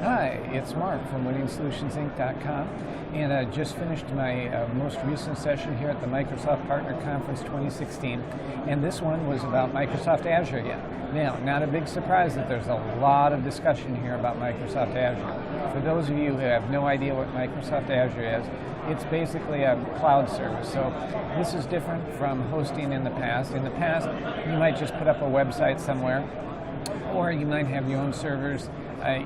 Hi, it's Mark from WinningSolutionsInc.com, and I just finished my most recent session here at the Microsoft Partner Conference 2016, and this one was about Microsoft Azure again. Now, not a big surprise that there's a lot of discussion here about Microsoft Azure. For those of you who have no idea what Microsoft Azure is, it's basically a cloud service. So this is different from hosting in the past. In the past, you might just put up a website somewhere, or you might have your own servers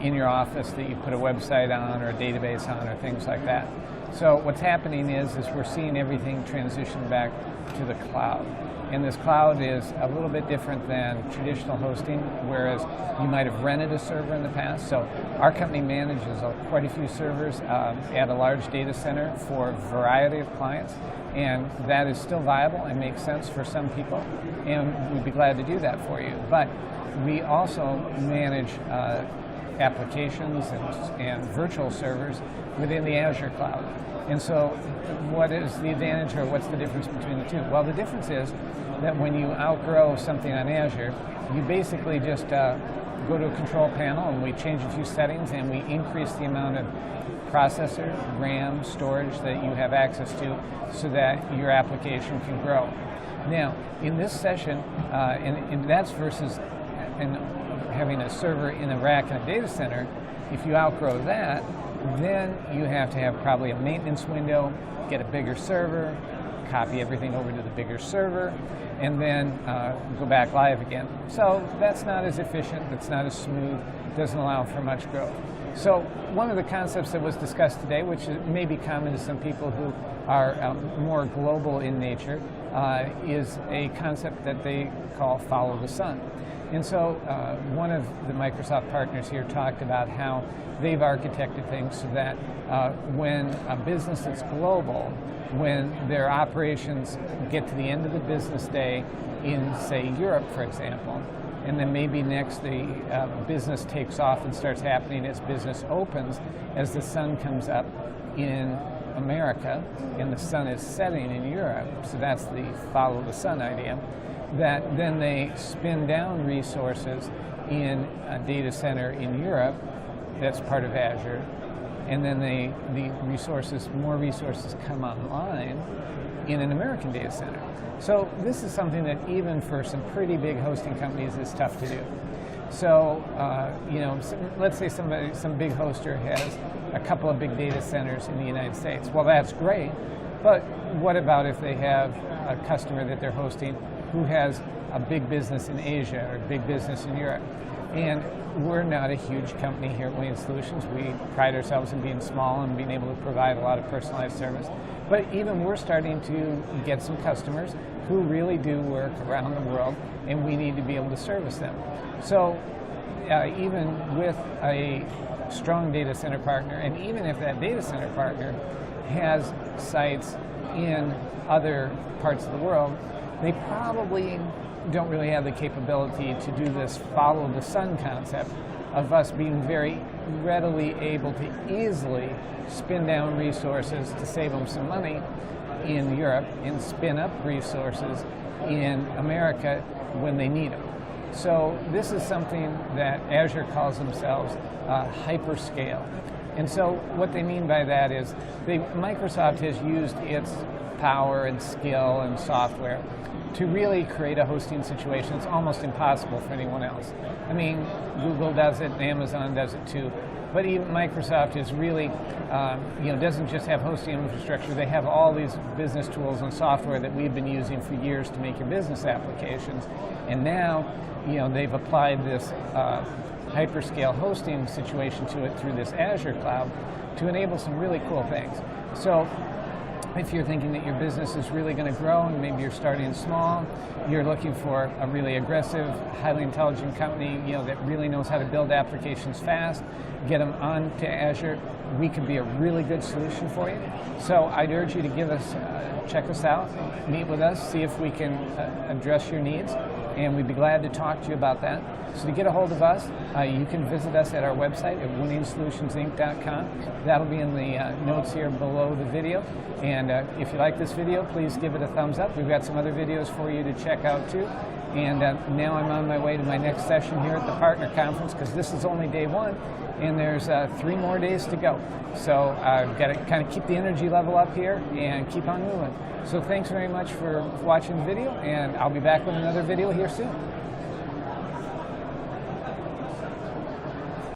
in your office that you put a website on or a database on or things like that. So what's happening is we're seeing everything transition back to the cloud. And this cloud is a little bit different than traditional hosting, whereas you might have rented a server in the past. So our company manages quite a few servers at a large data center for a variety of clients, and that is still viable and makes sense for some people, and we'd be glad to do that for you. But we also manage applications and virtual servers within the Azure cloud. And so what is the advantage, or what's the difference between the two? Well, the difference is that when you outgrow something on Azure, you basically just go to a control panel and we change a few settings and we increase the amount of processor, RAM, storage that you have access to so that your application can grow. Now, in this session, and that's versus having a server in a rack in a data center. If you outgrow that, then you have to have probably a maintenance window, get a bigger server, copy everything over to the bigger server, and then go back live again. So that's not as efficient, that's not as smooth, doesn't allow for much growth. So one of the concepts that was discussed today, which may be common to some people who are more global in nature, is a concept that they call follow the sun. And so one of the Microsoft partners here talked about how they've architected things so that when a business that's global, when their operations get to the end of the business day in, say, Europe, for example, and then maybe next the business takes off and starts happening as business opens, as the sun comes up in America and the sun is setting in Europe, so that's the follow the sun idea, that then they spin down resources in a data center in Europe that's part of Azure, and then more resources come online in an American data center. So this is something that even for some pretty big hosting companies is tough to do. So let's say some big hoster has a couple of big data centers in the United States. Well, that's great, but what about if they have a customer that they're hosting who has a big business in Asia or a big business in Europe? And we're not a huge company here at Winning Solutions. We pride ourselves in being small and being able to provide a lot of personalized service. But even we're starting to get some customers who really do work around the world, and we need to be able to service them. So even with a strong data center partner, and even if that data center partner has sites in other parts of the world, they probably don't really have the capability to do this follow the sun concept of us being very readily able to easily spin down resources to save them some money in Europe and spin up resources in America when they need them. So this is something that Azure calls themselves Hyperscale. And so what they mean by that is Microsoft has used its power and skill and software to really create a hosting situation that's almost impossible for anyone else. I mean, Google does it, and Amazon does it too, but even Microsoft is really, doesn't just have hosting infrastructure, they have all these business tools and software that we've been using for years to make your business applications, and now, they've applied this hyperscale hosting situation to it through this Azure cloud to enable some really cool things. So if you're thinking that your business is really going to grow and maybe you're starting small, you're looking for a really aggressive, highly intelligent company that really knows how to build applications fast, get them onto Azure, we could be a really good solution for you. So I'd urge you to check us out, meet with us, see if we can address your needs, and we'd be glad to talk to you about that. So to get a hold of us, you can visit us at our website at WinningSolutionsInc.com. That'll be in the notes here below the video. And if you like this video, please give it a thumbs up. We've got some other videos for you to check out too. And now I'm on my way to my next session here at the Partner Conference, because this is only day one, and there's 3 more days to go. So I've got to kind of keep the energy level up here and keep on moving. So thanks very much for watching the video, and I'll be back with another video here soon.